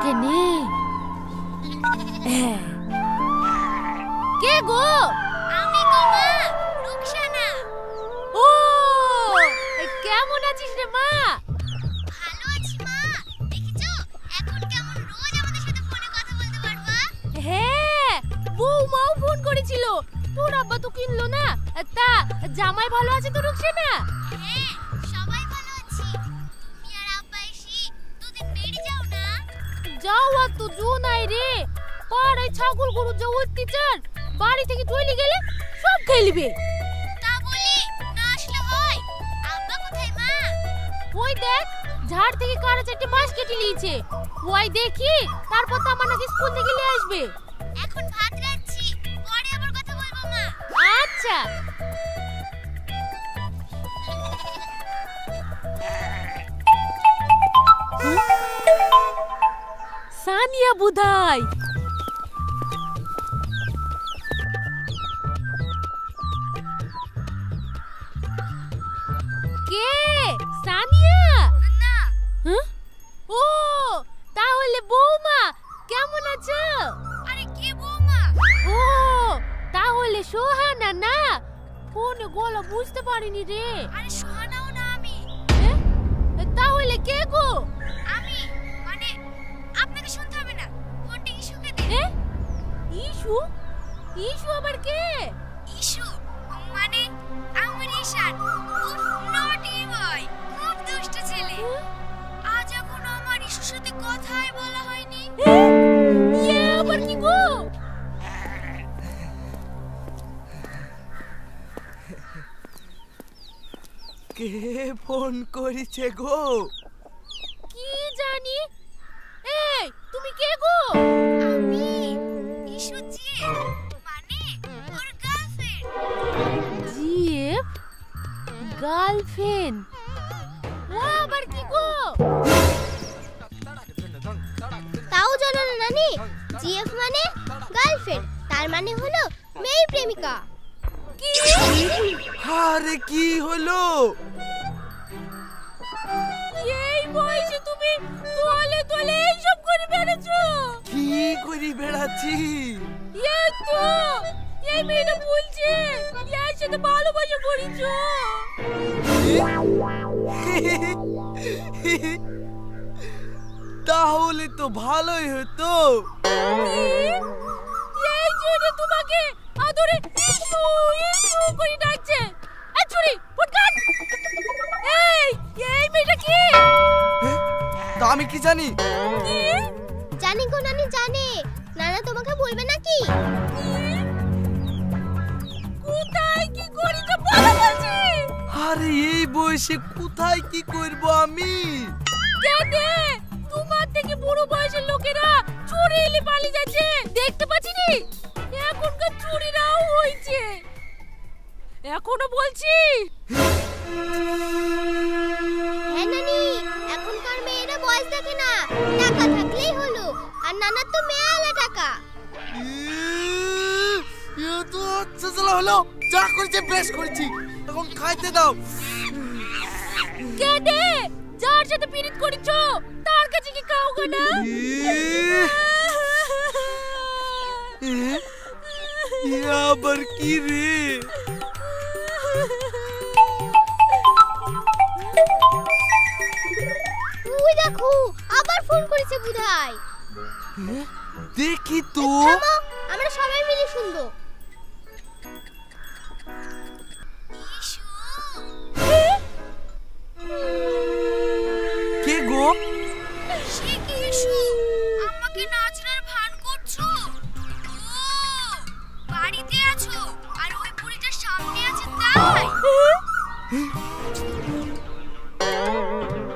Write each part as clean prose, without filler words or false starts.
কেনে? কে গো? আমি গো মা, রুকসানা। ও, কেমন আছিস রে মা? ভালো আছি মা। দেখেছো এখন কেমন রোজ আমাদের সাথে ফোনে কথা বলতে পারবা? হ্যাঁ, বৌমাও ফোন করেছিল। তোর আব্বা তো কিনলো না। তা জামাই ভালো আছে তো রুকসানা? হ্যাঁ, সবাই ভালো আছি। তুমি আর আব্বা এসে দুদিন বেড়ে যাও না। যাওয়ার তো জো নাই রে। পাড়ায় ছাগল গরু যা অত্যাচার, বাড়ি থেকে চলে গেলে সব খেলবে। তা বলি না আসলে হয়? আব্বা কোথায় মা? ওই দেখ, ঝাড় থেকে কারা চারটে বাঁশ কেটে নিয়েছে। ওই দেখি, তারপর তো আমার নাকি স্কুল থেকে নিয়ে আসবে। এখন ভাত রাঁধছি, পরে আবার কথা বলবো মা। আচ্ছা। সানিয়া বুধাই। কে? সানিয়া? না। ও, তাহলে বৌমা কেমন আছো? আরে কে বৌমা? ও, তাহলে সোহানা না? ফোনে গলা বুঝতে পারিনি রে। আরে সোহানাও না আমি। তাহলে কে গো? আমি মানে আপনাকে শুনতে হবে না, ফোনটা ইস্যুকে দিন। ইস্যু? ইস্যু আবার কে? ইস্যু মানে আমার ঈশান, খুব নটি বয়, খুব দুষ্ট ছেলে। আজ এখনো আমার ইস্যুর সাথে কথাই বলা হয়নি। ইয়ে আবার কি গো? কে ফোন করেছে গো? কি জানি। এই, তুমি কে গো? আমি ইস্যু জিএফ, মানে ওর গার্লফ্রেন্ড। GF girlfriend? ও আবার কি গো? তাও জানো না নানি, জিএফ মানে গার্লফ্রেন্ড, তার মানে হলো মেয়ের প্রেমিকা। কি? আরে কি হলো? এই বয়সে তুমি তোলে তোলে এইসব করে বেড়াচ্ছো? কি করি বেড়াচ্ছি? এই তো, এই মেয়েটা বলছে এর সাথে ভালোবাসা করেছো। তাহলে তো ভালোই হতো। এই জন্য তোমাকে আদরে ইসু ইসু করে ডাকছে। ছুরি ফুটকান। এই মেয়েটা কি? তা আমি কি জানি? জানি গো নানি, জানে। নানা তোমাকে বলবে নাকি? কোথায় কি করি তো বলো বলছি। আরে এই বয়সে কোথায় কি করব আমি? কেনে তোমার থেকে বুড়ো বয়সের লোকেরা চুরি এলে পালিয়ে যাচ্ছে, দেখতে পাচ্ছিনি? এখনকার চুরিরাও হয়েছে। এখনো বলছি। হ্যাঁ নানি, এখনকার মেয়েরা বয়স দেখে না, টাকা থাকলেই হলো। আর নানার তো মেয়ালা টাকা। এ তো আচ্ছা চলা হলো, যা করেছে বেশ করেছি, এখন খাইতে দাও। কেনে যার সাথে পিরিত করিছো তার কাছে কি খাও গো না? আবার কি রে? ওই দেখো, আবার ফোন করেছে বুধাই। দেখি তো। থামো, আমরা সবাই মিলে শুনবো। কে গো? সে কি ইস্যু? আমাকে নাচনার ভান করছো? ও, বাড়িতে আছো আর ওই বুড়িটার সামনে আছে তাই?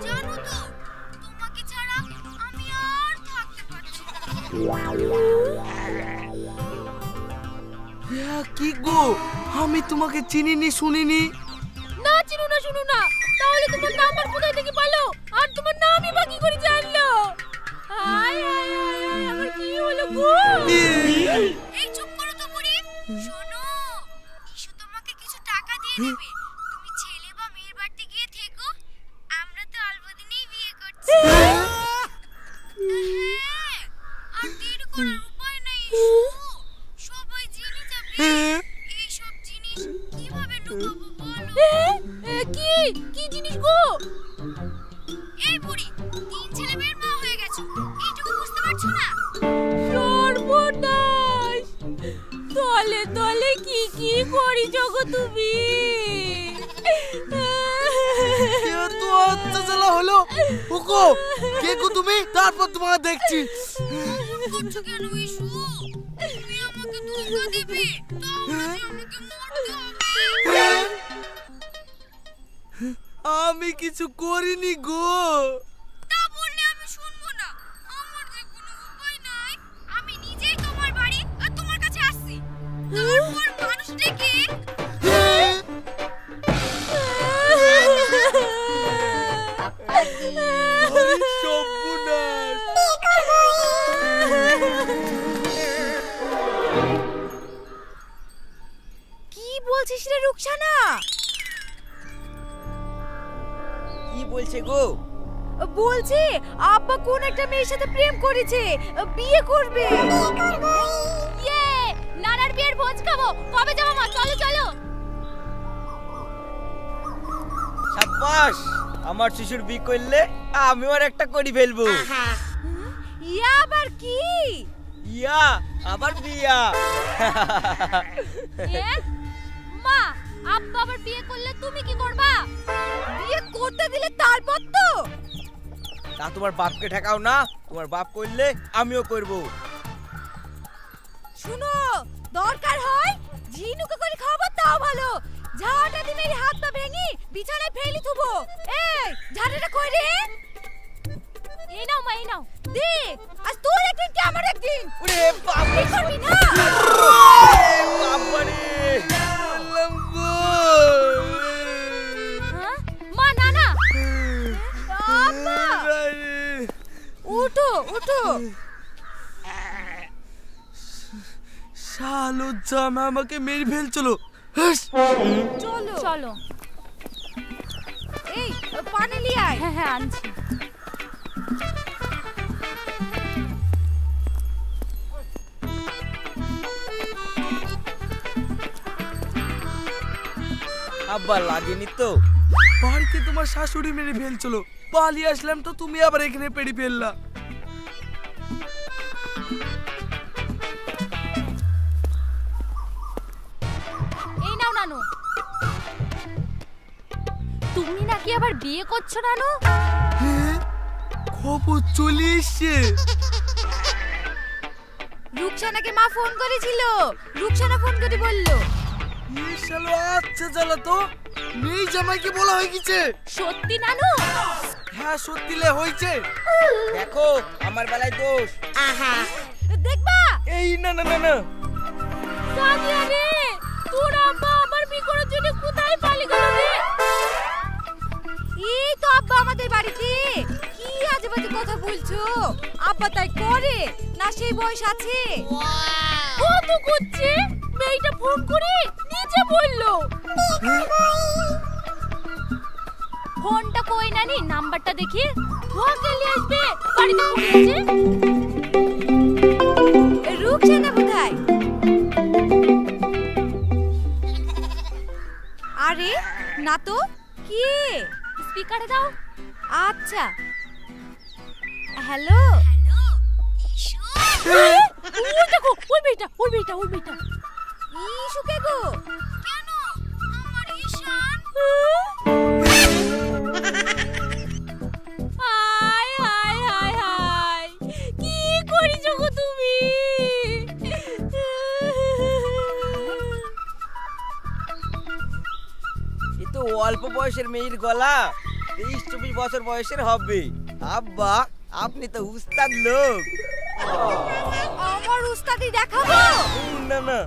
জানো তো, তোমাকে ছাড়া আমি আর থাকতে পারছি না। কি গো, আমি তোমাকে চিনিনি শুনিনি। না চিনো না শুনো না, তাহলে তোমার নাম্বার কোথায় থেকে পেলো? আর তোমার নামই বাকি করে জানলো? আয় আয় আয় আয়, আমার কি হলো গো? এই চুপ করো তো বুড়ি। শোনো, ইস্যু তোমাকে কিছু টাকা দিয়ে দেবে। তুমি ছেলে বা মেয়ের বাড়িতে গিয়ে থেকো, আমরা তো অল্প দিনেই বিয়ে করছি। হ্যাঁ জিনিস কিভাবে লুকাবো বলো? কি কি জিনিস গো? এই বুড়ি 3 ছেলে মেয়ের মা হয়ে গেছো, এইটুকু বুঝতে পারছো না? সর্বনাশ! তলে তলে কি কি করিছো গো তুমি? এত অত্যাচার হলো। ওগো কে গো তুমি? তারপর তোমাকে দেখছি। করছো কেন ইসু? তুমি আমাকে ধোঁকা দিবে, তাহলে যে আমাকে মরতে হবে। আমি কিছু করিনি গো। তা বললে আমি শুনবো না। আমার যে কোনো উপায় নাই, আমি নিজেই তোমার বাড়ি আর তোমার কাছে আসছি। তারপর মানুষটাকে আরে সর্বনাশ! কি বলছিস রে রুকসানা? কি বলছে গো? বলছে আব্বা কোন একটা মেয়ের সাথে প্রেম করেছে, বিয়ে করবে। ইয়ে, নানার বিয়ের ভোজ খাবো। কবে যাবো মা? চলো চলো। সাব্বাস, আমার শিশুর বিয়ে করলে আমিও আর একটা করে ফেলবো। ইয়া আবার কি? ইয়া আবার বিয়া। মা, আব্বা আবার বিয়ে করলে তুমি কি করবা? বিয়ে করতে দিলে তারপর তো। তা তোমার বাপকে ঠেকাও না, তোমার বাপ করলে আমিও করব। শুনো, দরকার হয় ঝিনুকে করে খাবো তাও ভালো। ঝাড়টা দিয়ে মেরে হাত পা ভেঙে বিছানায় ফেলি থুবো। এই ঝাড়টা কই রে? এই নাও মা, এই নাও। দে, আজ তোর একদিন কি আমার একদিন। ওরে বাপ কি করবি না? বাবারে! বললাম গো। হ্যাঁ? মা না না। আব্বা, উঠো উঠো। শালো জামা আমাকে মেরে ফেলছিল। চলো চলো। এই পানি নিয়ে আয়। হ্যাঁ হ্যাঁ আনছি। আব্বা লাগেনি তো? বাড়িতে তোমার শাশুড়ি মেরে ফেলছিল, পালিয়ে আসলাম তো তুমি আবার এখানে পেড়ি ফেললা। এই নাও নানু। তুমি নাকি আবার বিয়ে করছো নানু? হ্যাঁ, খবর চলে এসছে। রুকসানাকে মা ফোন করেছিল, রুকসানা ফোন করে বলল। এই শালো আচ্ছা জ্বালা তো, মেয়ে জামাইকে বলা হয়ে গেছে। সত্যি নানু? হ্যাঁ সত্যি লে হয়েছে। দেখো আমার বেলায় দোষ। দেখবা? এই না না না না, সাদিয়া রে, তোর আব্বা আমার বিয়ে করার জন্য কোথায় পালিয়ে গেল রে? এই তো আব্বা আমাদের বাড়িতে। কি আজে বাজে কথা বলছো? আব্বা তাই করে না, সেই বয়স আছে? ও তো করছে, মেয়েটা ফোন করে নিজে বললো। ফোনটা কই নানি, নাম্বারটা দেখি। ভোকালি আসবে, বাড়িতে ফোন আছে। রুকসানা কোথায়? আরে না তো। কি? স্পিকারে দাও। আচ্ছা। হ্যালো। হ্যালো ইসু, ওই দেখো, ওই মেয়েটা, ওই মেয়েটা, ওই মেয়েটা। ইসু কে গো? কেন আমার ঈশান? হায় হায় হায় হায়, কি করিছো গো তুমি? এ তো অল্প বয়সের মেয়ের গলা, 23-24 বছর বয়সের হবে। আব্বা আপনি তো উস্তাদ লোক। আমার উস্তাদি দেখাবো? না না,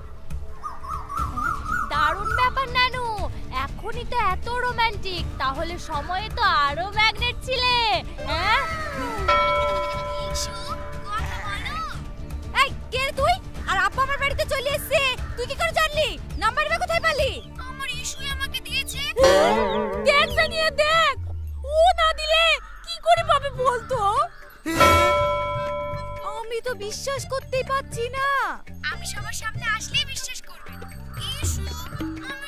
দারুণ ব্যাপার নানু, এখনই তো এত রোমান্টিক, তাহলে সময়ে তো আরো ম্যাগনেট ছিলে। হ্যাঁ ইসু কথা বলো। এই কে রে তুই? আর আব্বা আমার বাড়িতে চলে এসেছে, তুই কি করে জানলি? নাম্বারটা কোথায় পেলি? আমার ইসুই আমাকে দিয়েছে। দেখ জানিয়ে দেখ, ও না দিলে কি করে পাবে বলতো? আমি তো বিশ্বাস করতেই পারছি না। আমি সবার সামনে আসলেই বিশ্বাস করবে। ইসু আমি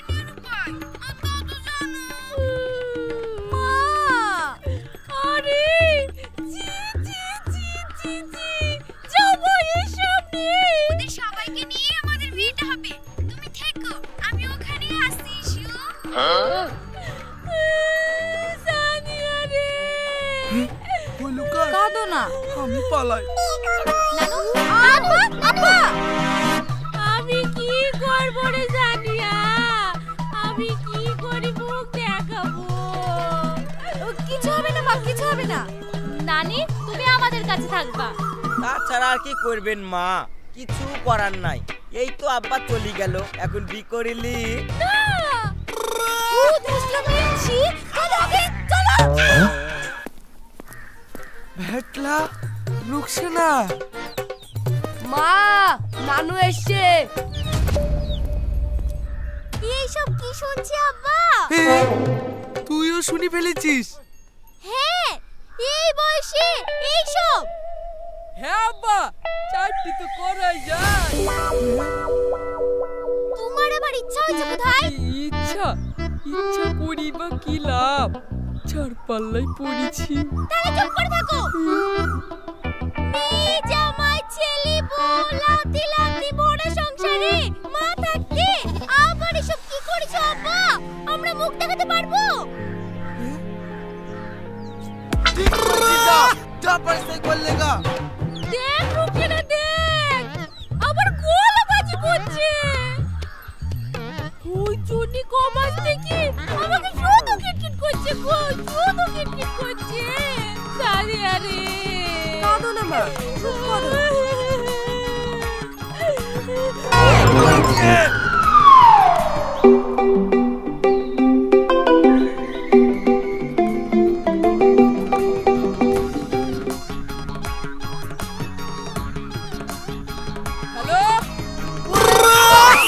সানিয়া রে ওই লুকাস, কাঁদো না আমি পালাই। নানু আব্বা আব্বা আমি কি করব রে সানিয়া আমি কি করি মুখ দেখাবো কিছু হবে না মা কিছু হবে না নানি তুমি আমাদের কাছে থাকবা তাছাড়া আর কি করবেন মা, কিছু করার নাই। এই তো আব্বা চলে গেল, এখন বি করিলি না ও দুষ্টু মেয়েছি চলো আগে চলো ভেটলা রুকসানা, মা নানু এসছে এইসব কি শুনছি আব্বা তুইও শুনি ফেলেছিস? হ্যাঁ এই বয়সে এইসব হ্যাঁ আব্বা, চারটি তো করাই যায়। তোমার আবার ইচ্ছা হয়েছে কোথায় ইচ্ছা ইচ্ছা করি বা কি লাভ, চার পাল্লাই পড়েছি। তাহলে চুপ করে থাকো মেয়ে জামাই ছেলে বউ লাতি লাতি বড় সংসারে মা থাকতে আবার এসব কি করেছো আব্বা আমরা মুখ দেখাতে পারবো ঠিক করেছিস, যা যা পারিস তাই কর লেগা। দেখ রুকেনা দেখ আবার গোলাবাজি করছে ওই জনি কমাস থেকে আমাকে শুধু কিটকিট করছে গো শুধু কিটকিট করছে সারিয়া রে কাঁদো না মা চুপ করো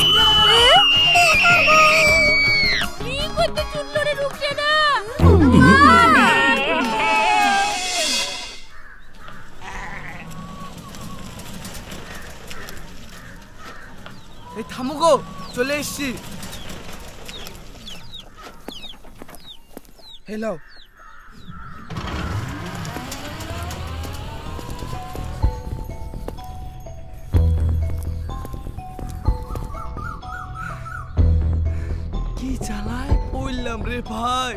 হ্যালো, কি করতে চুনলো রে রুকেনা এই থামো গো, চলে এসছি। হ্যালো, কি চালায় বললাম রে ভাই।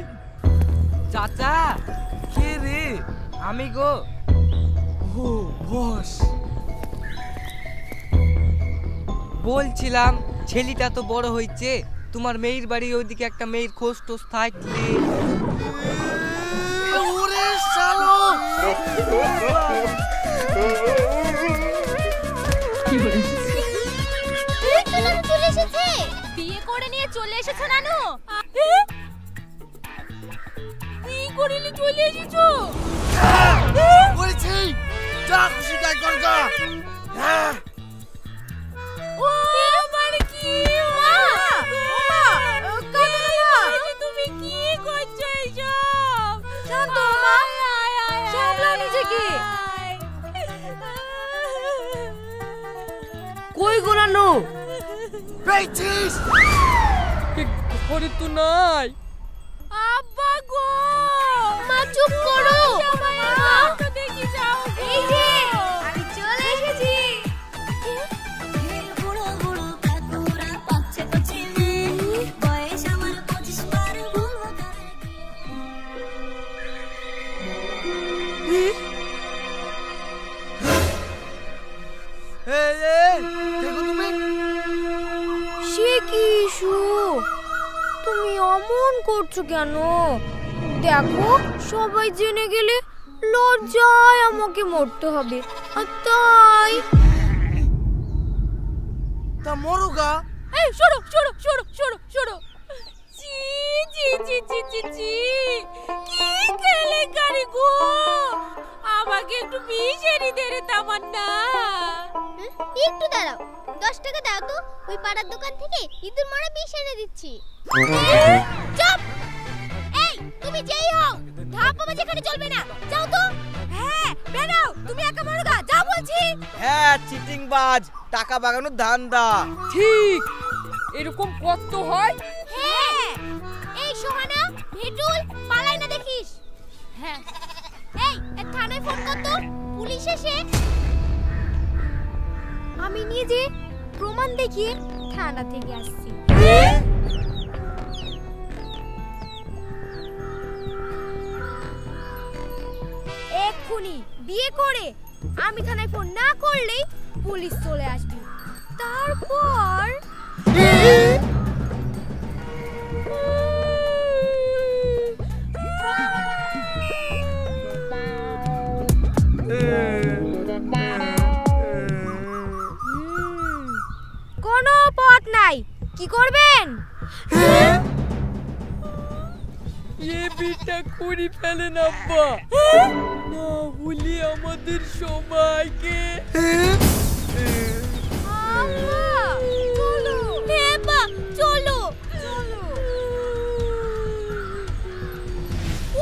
চাচা কে রে? আমি গো। ও বস, বলছিলাম ছেলেটা তো বড় হয়েছে, তোমার মেয়ের বাড়ি ওইদিকে একটা মেয়ের খোঁজ টোজ থাকলে। ওরে শালো, চলে এসেছে বিয়ে করে নিয়ে চলে এসেছো নানু কি করিলি চলে এসেছো বলেছি যা খুশি তাই কর গা। হ্যাঁ, ও আমার কি মা তুমি কি করছো এইসব শান্ত মা সামলাও নিজেকে কই গোলানো পেয়েছিস? ঘরে তো নাই। আব্বা গো মা চুপ করো তো দেখি যাও এই যে আমি চলে এসেছি দেখো তুমি, সে কি ইস্যু? তুমি অমন করছো কেন? দেখো সবাই জেনে গেলে লজ্জায় আমাকে মরতে হবে, আর তাই তা মরুগা। এই সরো সরো সরো সরো সরো জি জি জি জি জি জি কি কেলেঙ্কারি গো আমাকে একটু মিশারি দে রে তামান্না একটু দাঁড়াও, 10 টাকা দাও তো, ওই পাড়ার দোকান থেকে ইঁদুর মারা বিষ এনে দিচ্ছি। চুপ এই তুমি যেই হও ধাপ বাবা যেখানে চলবে না যাও তো হ্যাঁ বেরাও তুমি একা মরগা যাও বলছি হ্যাঁ, চিটিং বাজ, টাকা বাগানোর ধান্দা। ঠিক এরকম কত হয়। হ্যাঁ এই সোহানা ভেটুল পালাই না দেখিস হ্যাঁ এই থানায় ফোন কর তো পুলিশ এসে আমি নিজে প্রমাণ দেখিয়ে থানা থেকে আসছি। বিয়ে করে আমি থানায় ফোন না করলেই পুলিশ চলে আসবে। তারপর কোনো পথ নাই, কি করবেন? এ বিটা করে ফেলেন আব্বা, না হলে আমাদের সবাইকে। চলো চলো চলো।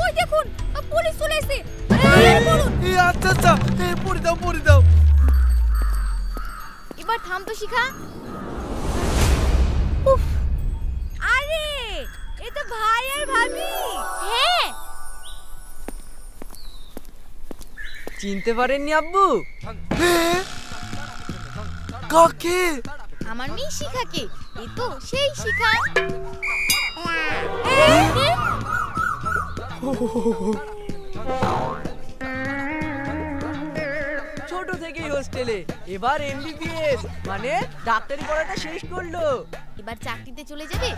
ওই দেখুন পুলিশ চলে এসেছে। আচ্ছা আচ্ছা, পড়ে দাও পড়ে দাও। এবার থাম তো শিখা। উফ, আরে এ তো ভাই আর ভাবি। হ্যাঁ, চিনতে পারেননি আব্বু? কাকে? আমার মেয়ে শিখাকে। এই তো সেই শিখা। ছোট থেকেই হোস্টেলে, এবার এমবিবিএস মানে ডাক্তারি পড়াটা শেষ করলো। এবার চাকরিতে চলে যাবে।